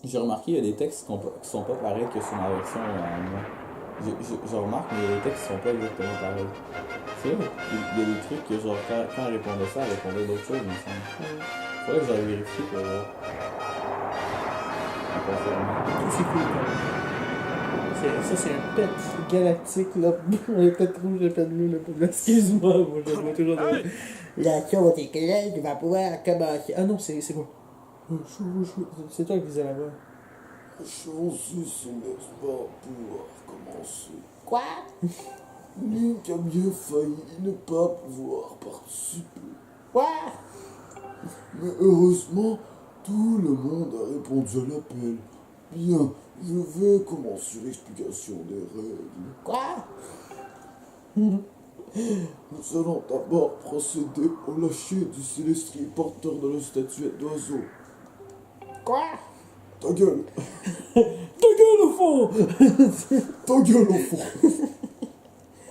J'ai remarqué, il y a des textes qui sont pas pareils que sur ma version allemand. Je remarque, mais les textes sont pas exactement pareils. C'est vrai, il y a des trucs que genre quand elle répondait ça, elle répondait d'autres choses, il me semble. Faudrait que j'aille vérifier pour voir. C'est cool quand même. Ça, c'est un pet galactique, là. Le pet rouge, le pet bleu, le pet bleu. Excuse-moi, moi, je vois toujours de... La chose est que là, tu vas pouvoir commencer. Ah non, c'est quoi? C'est toi qui disais là-bas. Chanceux son espoir pouvoir commencer. Quoi? Link a bien failli ne pas pouvoir participer. Quoi? Mais heureusement, tout le monde a répondu à l'appel. Bien, je vais commencer l'explication des règles. Quoi? Nous allons d'abord procéder au lâcher du célestrier porteur de la statuette d'oiseau. Quoi? Ta gueule! Ta gueule au fond! Ta gueule au fond!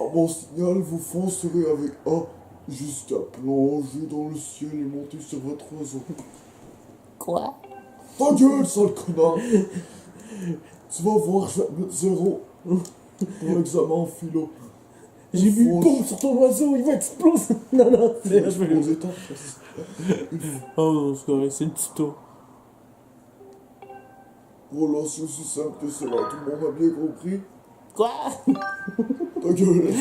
À mon signal, vous foncerez avec A jusqu'à plonger dans le ciel et monter sur votre oiseau. Quoi? Ta gueule, sale connard! Tu vas voir, je vais te mettre 0 pour l'examen en philo. J'ai mis une bombe sur ton oiseau, il va exploser! Non, c'est... Je vais poser ta face. Oh non, c'est correct, c'est le tuto. Voilà, c'est aussi simple que cela, tout le monde a bien compris? Quoi? Ta gueule!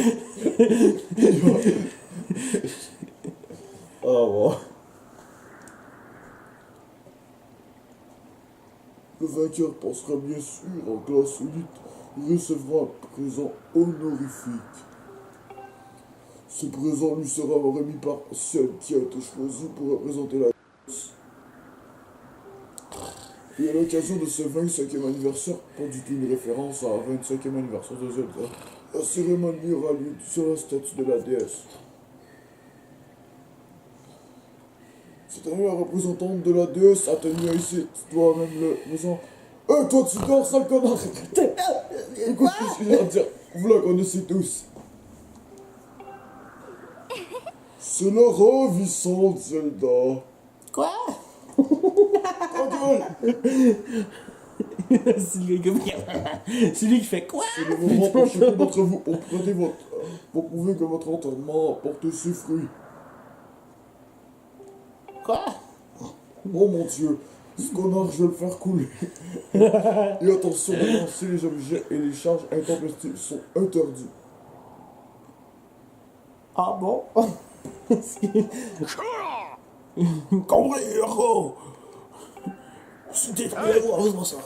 Ah bon. Le vainqueur passera bien sûr en classe élite et recevra un présent honorifique. Ce présent lui sera remis par celle qui a été choisie pour représenter la classe. Et à l'occasion de ce 25e anniversaire, pas du tout une référence à 25e anniversaire de Zelda, la cérémonie aura lieu sur la statue de la déesse. Cette année, la représentante de la déesse a tenu à ici, toi-même le présent. Toi tu dors, sale connard! Écoute ce que j'ai à dire, vous la connaissez tous. C'est la ravissante Zelda. Quoi? Ta gueule! C'est lui qui fait quoi? C'est le moment pour chacun d'entre vous pour prouver que votre entraînement a porté ses fruits. Quoi? Oh mon dieu, ce connard, je vais le faire couler. Et attention de lancer les objets et les charges intempestives sont interdits. Ah bon? Compris, héros! C'était très heureusement ça.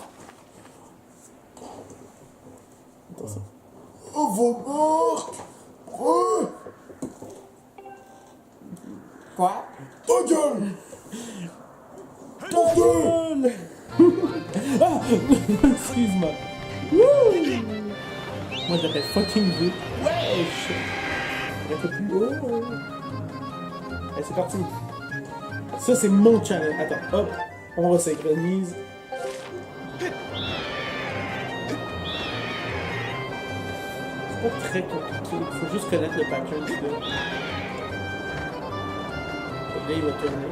Attention. Oh, vos marques! Quoi? Ta gueule! Ta gueule! Ah! Excuse-moi. Wouh! Moi j'appelle fucking vite. Wesh! Un peu plus haut. Allez, c'est parti. Ça, c'est mon challenge. Attends, hop. On resynchronise. C'est pas très compliqué. Il faut juste connaître le pattern du gars. Là, il va tourner.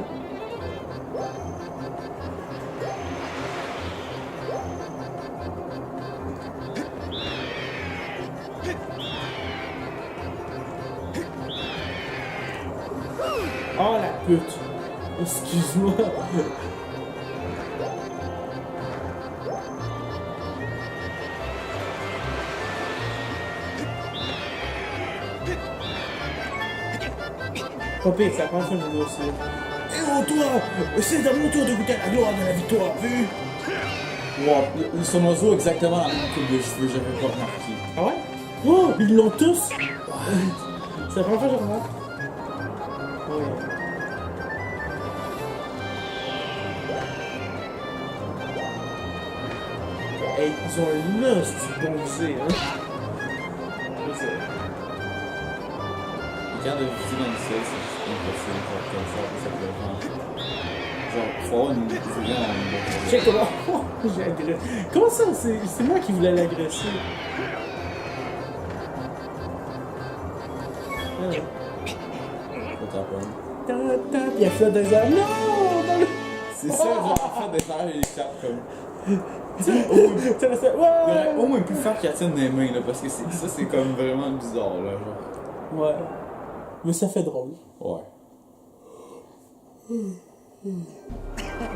Oh la pute! Excuse-moi! Pas pire, c'est la première fois que je joue aussi. Eh oh toi! C'est à mon tour de goûter la gloire de la victoire, vu? Wow, son oiseau exactement la même coupe de cheveux, j'avais pas remarqué. Ah ouais? Oh! Ils l'ont tous! C'est la première fois que je remarque. Ouais. Hey, ils ont un hostie bon musée, hein? Je sais. Quand de visiter dans le ciel, c'est juste impossible comme ça, genre, faut avoir une vraiment une bonne Check comment... J'ai agressé. Comment ça? C'est moi qui voulais l'agresser. Ah. Faut t'en prendre. Ta, ta, pis elle flotte dans les airs. Non! Dans le C'est ça, genre, en fait, des airs, il échappe comme. Tu sais, Tu sais, il aurait au moins pu faire qu'il tienne des mains, là, parce que ça, c'est comme vraiment bizarre, là, genre. Ouais. Mais ça fait drôle. Ouais.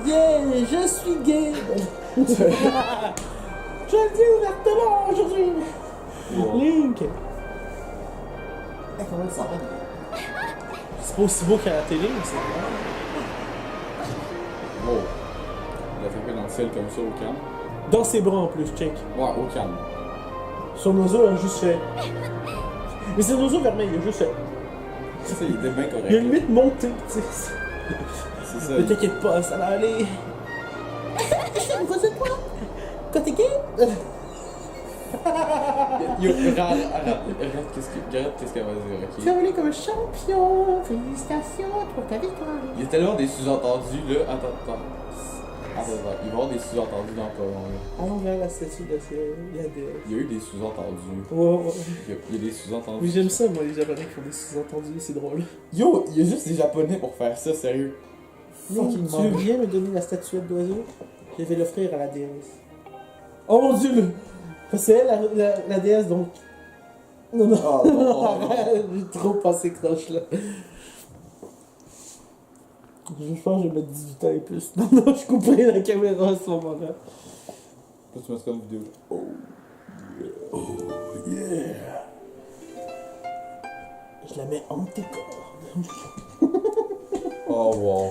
Yeah, je suis gay! Je le dis ouvertement aujourd'hui! Wow. Link! Comment ça va? C'est pas aussi beau qu'à la télé, mais c'est vrai. Wow. Il a fait dans le ciel comme ça au calme. Dans ses bras en plus, check. Ouais, au calme. Son oiseau a juste fait. Mais c'est un oiseau vermeil, il a juste fait. Ça, il était bien correct. Il a limite monté, tu sais. C'est ça. Ne t'inquiète pas, ça va aller. Vous êtes quoi? Quand t'es gay? Yo, regarde qu'est-ce qu'elle va dire, Tu vas ok? aller comme un champion. Félicitations pour ta victoire. Il y a tellement des sous-entendus, là. Attends. Il va y avoir des sous-entendus dans pas long, là. Allons vers la statue de la déesse. Il y a eu des sous-entendus. Ouais. Il y a des sous-entendus. Oui, j'aime ça, moi, les Japonais qui font des sous-entendus, c'est drôle. Yo, il y a juste des Japonais pour faire ça, sérieux. Fucking Tu veux bien me donner la statuette d'oiseau? Je vais l'offrir à la déesse. Oh mon dieu! C'est elle, la déesse, donc. Non, non. Oh, non. J'ai trop passé croche là. Je pense que je vais mettre 18 ans et plus. Non, je couperai la caméra à ce moment-là. Là, tu mettras une vidéo. Oh, yeah. Oh yeah! Je la mets en tes cordes. Oh, wow.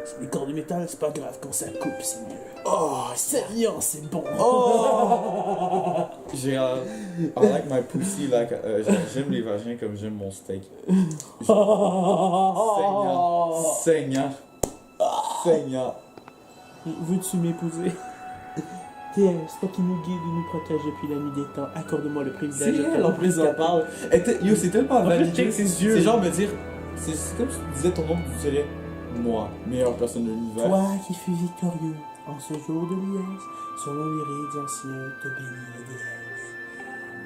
C'est des cordes de métal, c'est pas grave, quand ça coupe, c'est mieux. Oh, sérieux, c'est bon. Oh! J'ai I like my pussy, like, j'aime les vagins comme j'aime mon steak. Seigneur. Veux-tu m'épouser? Déesse, toi qui nous guides et nous protège depuis la nuit des temps, accorde-moi le privilège C'est de elle, en plus, on parle. Yo, c'est tellement En plus, validé. check ses yeux. C'est genre me dire, c'est comme si tu disais ton nom, tu dirais, moi, meilleure personne de l'univers. Toi qui fus victorieux en ce jour de liesse, selon les rites anciens, te bénis la déesse.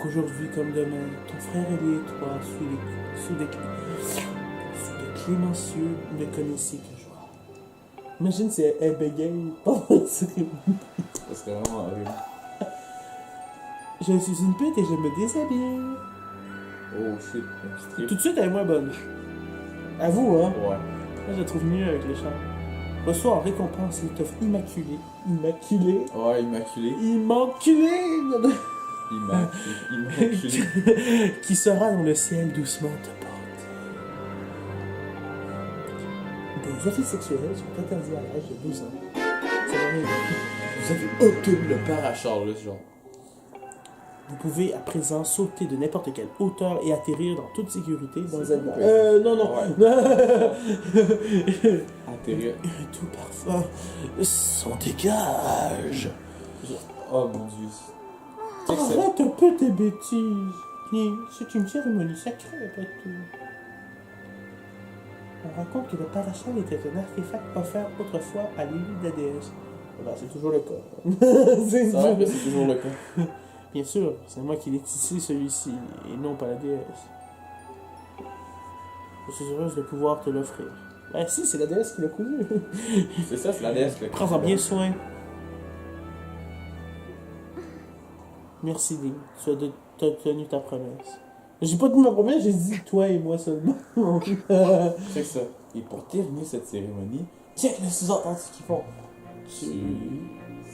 Qu'aujourd'hui comme demain, ton frère aîné et toi, sous de clémencieux, ne connaissez que joie. Imagine si elle bégaye pendant la cérémonie. Ça serait vraiment horrible. Je suis une pute et je me déshabille. Oh shit, un petit trip. Tout de suite, elle est moins bonne. À vous, hein? Ouais. Moi, je la trouve mieux avec les chants. Reçoit en récompense l'étoffe immaculée. Immaculée? Ouais, immaculé. Immaculée! Immaculé. Qui sera dans le ciel doucement te porter. Des offices sexuels sont interdits à l'âge de 12 ans. Ça va rien. Vous avez obtenu le parachar, là, ce genre. Vous pouvez à présent sauter de n'importe quelle hauteur et atterrir dans toute sécurité dans C'est un... bon, non. Atterrir. Tout parfum s'en dégage. Oh mon dieu. Check ça. Arrête un peu tes bêtises. C'est une cérémonie sacrée après tout. On raconte que le parachal était un artefact offert autrefois à l'élu de la déesse. Ben, c'est toujours le cas. c'est Ça va, c'est toujours le cas. Bien sûr, c'est moi qui l'ai tissé celui-ci, et non pas la déesse. Je suis heureuse de pouvoir te l'offrir. Ben si, c'est la déesse qui l'a cousu. C'est ça, c'est la déesse. Prends-en bien soin. Merci, Ding. Tu as tenu ta promesse. J'ai pas tenu ma promesse, j'ai dit toi et moi seulement. Check ça. Et pour terminer cette cérémonie, check le sous-entendu qu'ils font.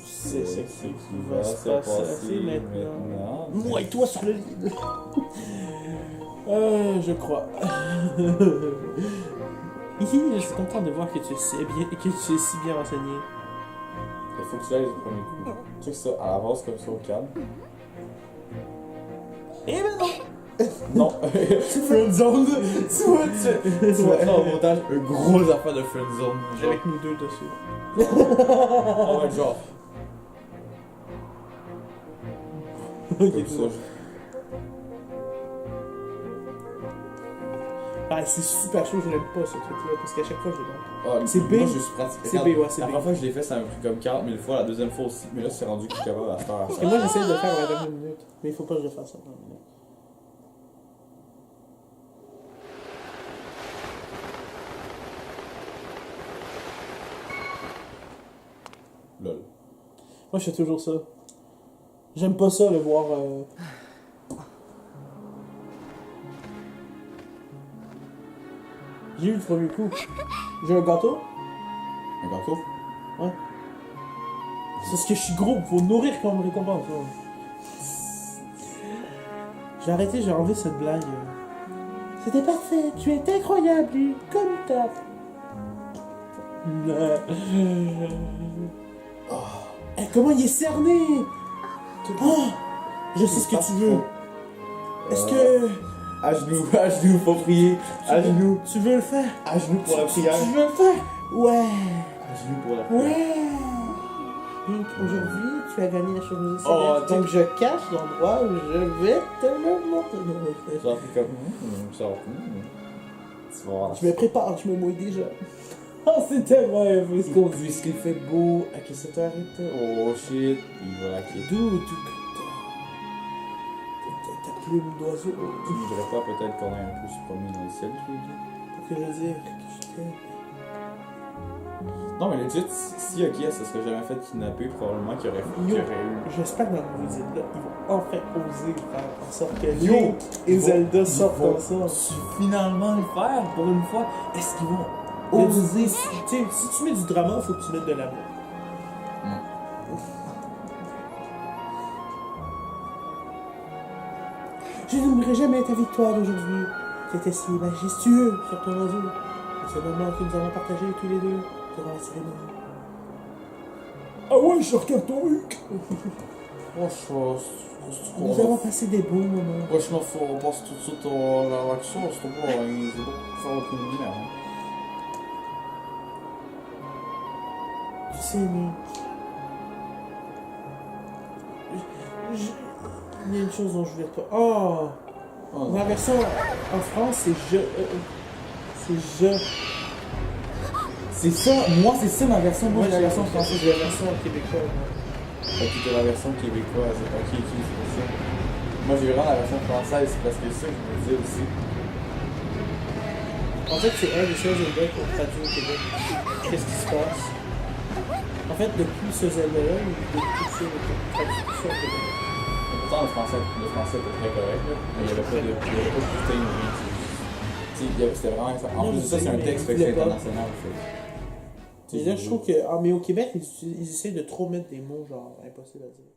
C'est ce qui va se passer maintenant. Moi et toi sur le lit. Je crois. Je suis content de voir que tu es si bien renseigné. Il faut que tu ailles au premier coup. Check ça, à l'avance comme ça au calme. Eh ben non! Non! Friendzone! Tu vas faire en montage un gros affaire de friendzone. Avec nous deux dessus. On va être genre. Comme ça. Ah, c'est super chaud, je l'aime pas ce truc-là, parce qu'à chaque fois je le Ah, C'est B. Moi, je suis pratique. C'est B, ouais, c'est La B. première fois que je l'ai fait, ça m'a pris comme 40 000 fois. La deuxième fois aussi. Mais là, c'est rendu que je suis capable à faire. Parce que moi j'essaie de le faire à la dernière minute, mais il faut pas que je le fasse à la dernière minute. Lol. Moi, je fais toujours ça. J'aime pas ça, le voir. J'ai eu le premier coup. J'ai un gâteau. Un gâteau? Ouais. C'est parce que je suis gros, faut nourrir comme récompense. Ouais. J'ai arrêté, j'ai enlevé cette blague. C'était parfait, tu es incroyable, lui, comme ta. Eh, comment il est cerné? Oh, je sais ce que tu veux. Est-ce que. À genoux, faut prier. À genoux. Tu veux le faire? À genoux pour la prière. Tu veux le faire? Ouais. À genoux pour la prière. Ouais. Donc aujourd'hui, tu as gagné la chose Oh, donc je cache l'endroit où je vais te le montrer. Genre, t'es comme. Genre. Tu vas voir. Je me prépare, je me mouille déjà. Oh, c'est tellement élevé ce qu'on dit. Est-ce qu'il fait beau? À qui ça t'arrête? Oh shit. Il va la quitter. D'où ta plume d'oiseau. Tu voudrais pas peut-être qu'on ait un peu se promener dans le ciel tous les deux? Pour que je dise que je t'aime. Non, mais legit, si Okia se serait jamais fait kidnapper, probablement qu'il y aurait eu. J'espère que dans la nouvelle Zelda, ils vont enfin oser faire en sorte que Yo, Link et Zelda sortent ensemble. Finalement le faire pour une fois. Est-ce qu'ils vont Oser. Tu sais, si tu mets du drama, il faut que tu mettes de l'amour. Je n'oublierai jamais ta victoire d'aujourd'hui. Tu étais si majestueux sur ton oiseau. Et ce moment que nous avons partagé tous les deux durant la cérémonie. Ah ouais, je regarde ton huc. Franchement, Nous avons passé des beaux moments. franchement, faut passer tout de suite à l'action, c'est pas, c'est pas pour faire aucune lumière. Tu sais, Link. Il y a une chose dont je voulais pas. Oh! Oh, La version en France, c'est je. C'est je. c'est ça, moi c'est ça ma version, moi j'ai la version française, française. j'ai la version québécoise. Ok, t'as la version québécoise, ok, c'est pour ça. Moi j'ai vraiment la version française, c'est parce que c'est ça que je me disais aussi. En fait, c'est un des seuls Zelda qu'on traduit au Québec. Qu'est-ce qui se passe? En fait, depuis ce Zelda-là, il y a eu des traductions au Québec. Pourtant le français était très correct, là, mais il n'y avait pas de putain ou rien. C'était vraiment. En plus de ça, c'est un texte fait que c'est international. Et là, je trouve que. Ah, mais au Québec, ils essaient de trop mettre des mots genre impossibles à dire.